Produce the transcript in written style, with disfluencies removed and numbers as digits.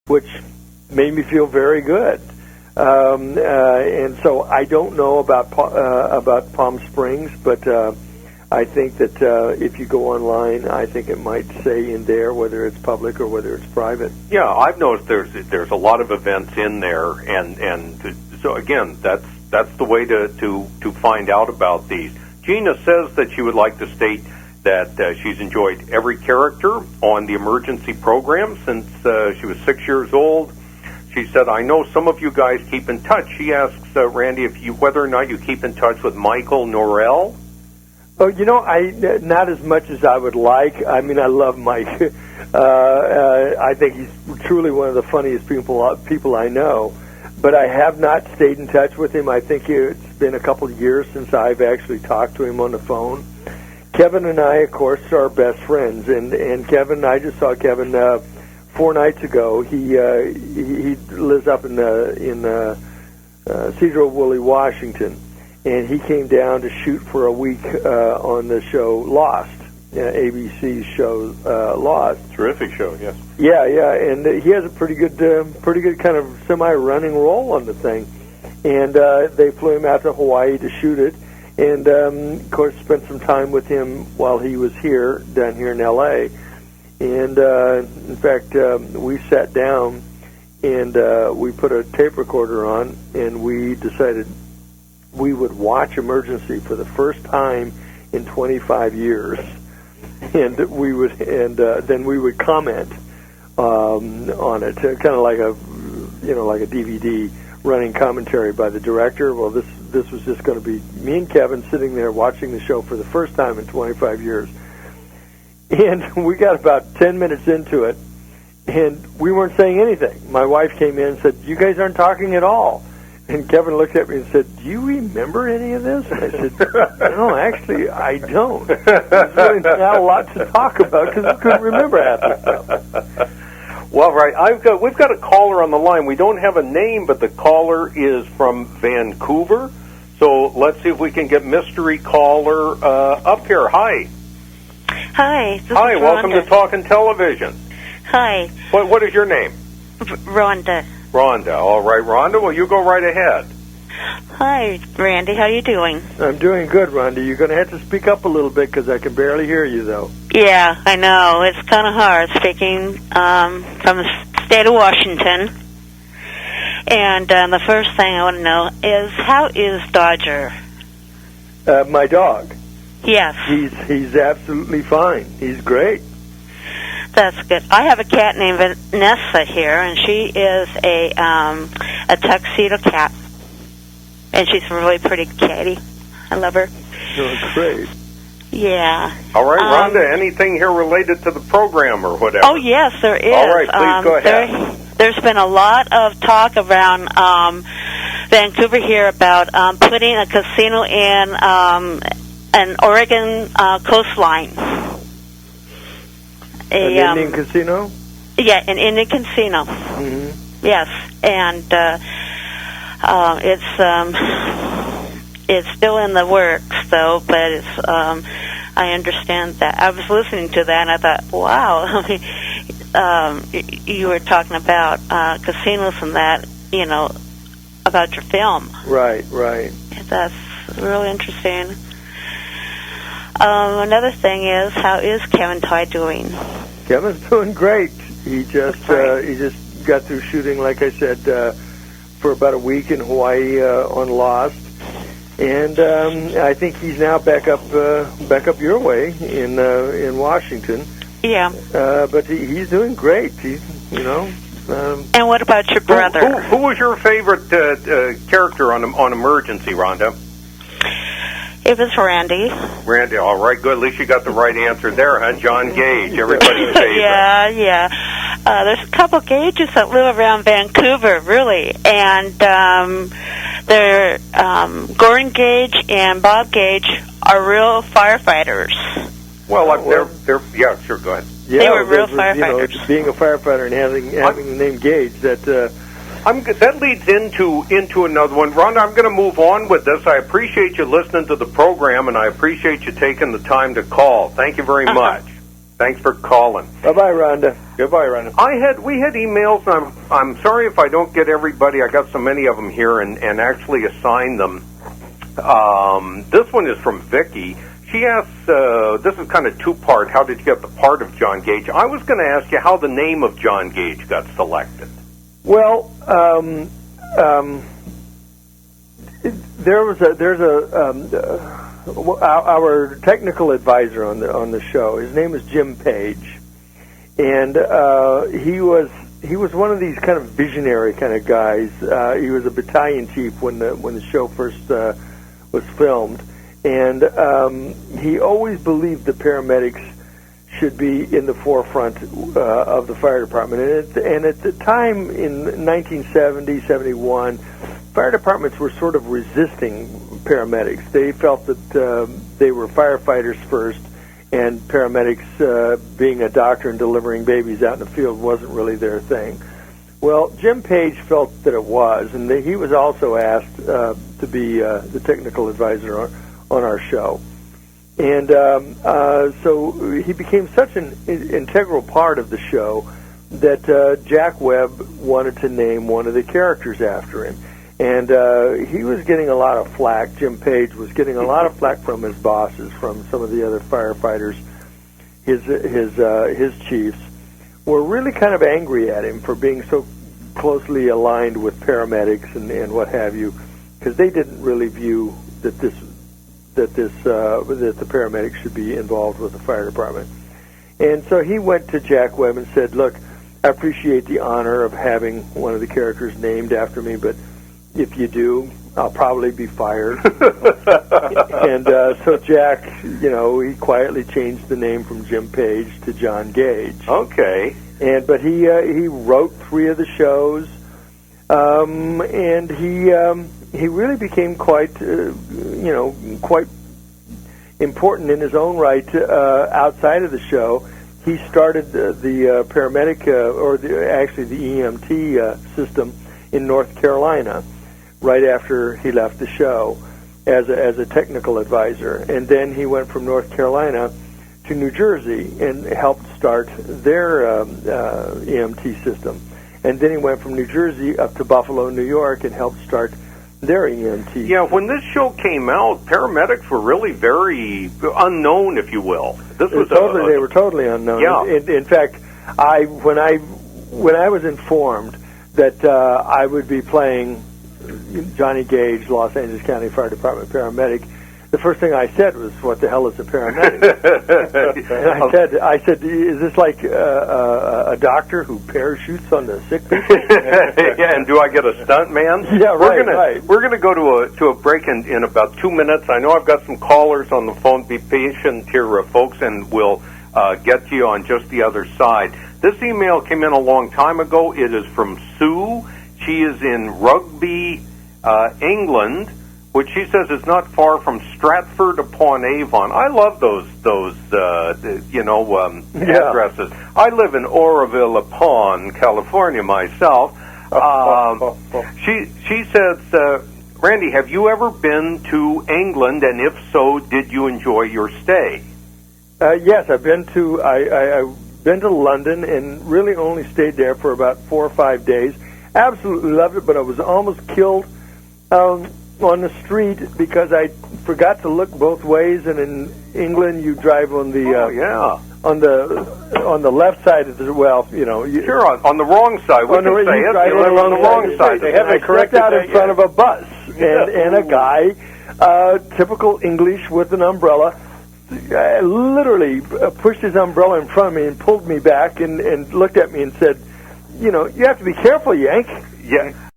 which made me feel very good. And so I don't know about Palm Springs, but I think that if you go online, I think it might say in there whether it's public or whether it's private. Yeah, I've noticed there's a lot of events in there, and so again, that's the way to find out about these. Gina says that she would like to state that she's enjoyed every character on the emergency program since she was 6 years old. She said, I know some of you guys keep in touch. She asks, Randy, whether or not you keep in touch with Michael Norell. Oh, not as much as I would like. I mean, I love Mike. I think he's truly one of the funniest people I know. But I have not stayed in touch with him. I think it's been a couple of years since I've actually talked to him on the phone. Kevin and I, of course, are best friends. And Kevin, I just saw Kevin 4 nights ago. He lives up in Cedar Woolley, Washington. And he came down to shoot for a week on the show Lost, ABC's show Lost. Terrific show, yes. Yeah, and he has a pretty good kind of semi-running role on the thing. And they flew him out to Hawaii to shoot it, and of course spent some time with him while he was down here in L.A. And in fact, we sat down and we put a tape recorder on, and we decided we would watch Emergency for the first time in 25 years, and then we would comment on it, kind of like a DVD running commentary by the director. Well, this was just going to be me and Kevin sitting there watching the show for the first time in 25 years, and we got about 10 minutes into it, and we weren't saying anything. My wife came in and said, "You guys aren't talking at all." And Kevin looked at me and said, "Do you remember any of this?" And I said, "No, actually, I don't. There's really not a lot to talk about because we couldn't remember half the stuff." Well, right. We've got a caller on the line. We don't have a name, but the caller is from Vancouver. So let's see if we can get mystery caller up here. Hi. Hi. Hi. Welcome to Talkin' Television. Hi. What is your name? Rhonda. Rhonda. All right, Rhonda. Well, you go right ahead. Hi, Randy. How are you doing? I'm doing good, Rhonda. You're going to have to speak up a little bit because I can barely hear you, though. Yeah, I know. It's kind of hard speaking from the state of Washington. And the first thing I want to know is, how is Dodger? My dog. Yes. He's absolutely fine. He's great. That's good. I have a cat named Vanessa here, and she is a tuxedo cat. And she's a really pretty kitty. I love her. Oh, great. Yeah. All right, Rhonda, anything here related to the program or whatever? Oh, yes, there is. All right, please go ahead. There's been a lot of talk around Vancouver here about putting a casino in an Oregon coastline. An Indian casino? Yeah, an Indian casino. Mm-hmm. Yes, and it's still in the works, though. But it's I understand that. I was listening to that, and I thought, wow. You were talking about casinos and that, about your film. Right. That's really interesting. Another thing is, how is Kevin Tighe doing? Kevin's doing great. He just got through shooting, like I said, for about a week in Hawaii on Lost, and I think he's now back up your way in Washington. Yeah. But he's doing great. And what about your brother? Who was your favorite character on Emergency, Rhonda? It was Randy. Randy, all right, good. At least you got the right answer there, huh? John Gage, everybody's favorite. Yeah. There's a couple Gages that live around Vancouver, really, and they're Gordon Gage and Bob Gage are real firefighters. Well, they're yeah, sure, go ahead. Yeah, they were real firefighters. Being a firefighter and having the name Gage, that leads into another one. Rhonda, I'm going to move on with this. I appreciate you listening to the program, and I appreciate you taking the time to call. Thank you very much. Thanks for calling. Bye-bye, Rhonda. Goodbye, Rhonda. We had emails. I'm sorry if I don't get everybody. I got so many of them here and actually assigned them. This one is from Vicky. She asks, this is kind of two-part, how did you get the part of John Gage? I was going to ask you how the name of John Gage got selected. Well, our technical advisor on the show. His name is Jim Page, and he was one of these kind of visionary kind of guys. He was a battalion chief when the show first was filmed, and he always believed the paramedics should be in the forefront of the fire department. And at the time in 1970, 71, fire departments were sort of resisting paramedics. They felt that they were firefighters first, and paramedics, being a doctor and delivering babies out in the field, wasn't really their thing. Well, Jim Page felt that it was, and he was also asked to be the technical advisor on our show. And so he became such an integral part of the show that Jack Webb wanted to name one of the characters after him. And he was getting a lot of flack. Jim Page was getting a lot of flack from his bosses, from some of the other firefighters. His chiefs were really kind of angry at him for being so closely aligned with paramedics and what have you, because they didn't really view that the paramedics should be involved with the fire department. And so he went to Jack Webb and said, "Look, I appreciate the honor of having one of the characters named after me, but if you do, I'll probably be fired." And so Jack, he quietly changed the name from Jim Page to John Gage. Okay. But he wrote 3 of the shows, and he really became quite important in his own right outside of the show. He started the paramedic, the EMT system in North Carolina right after he left the show as a technical advisor. And then he went from North Carolina to New Jersey and helped start their EMT system. And then he went from New Jersey up to Buffalo, New York, and helped start their EMT. Yeah, when this show came out, paramedics were really very unknown, if you will. They were totally unknown. Yeah. In fact, when I was informed that I would be playing Johnny Gage, Los Angeles County Fire Department paramedic, the first thing I said was, "What the hell is a paramedic?" And I said, "Is this like a doctor who parachutes on the sick people?" Yeah, and do I get a stunt man? Yeah, right. We're gonna go to a break in about 2 minutes. I know I've got some callers on the phone. Be patient here, folks, and we'll get to you on just the other side. This email came in a long time ago. It is from Sue. She is in Rugby, England, which she says is not far from Stratford-upon-Avon. I love those addresses. I live in Oroville-upon, California myself. She says, Randy, have you ever been to England, and if so, did you enjoy your stay? Yes, I've been to London and really only stayed there for about 4 or 5 days. Absolutely loved it, but I was almost killed on the street because I forgot to look both ways. And in England, you drive on the on the left side of the you're on the wrong side. We can say it. You're on the wrong side. They have correct out in front of a bus, and a guy, typical English with an umbrella, literally pushed his umbrella in front of me and pulled me back and looked at me and said, "You have to be careful, Yank." Yeah.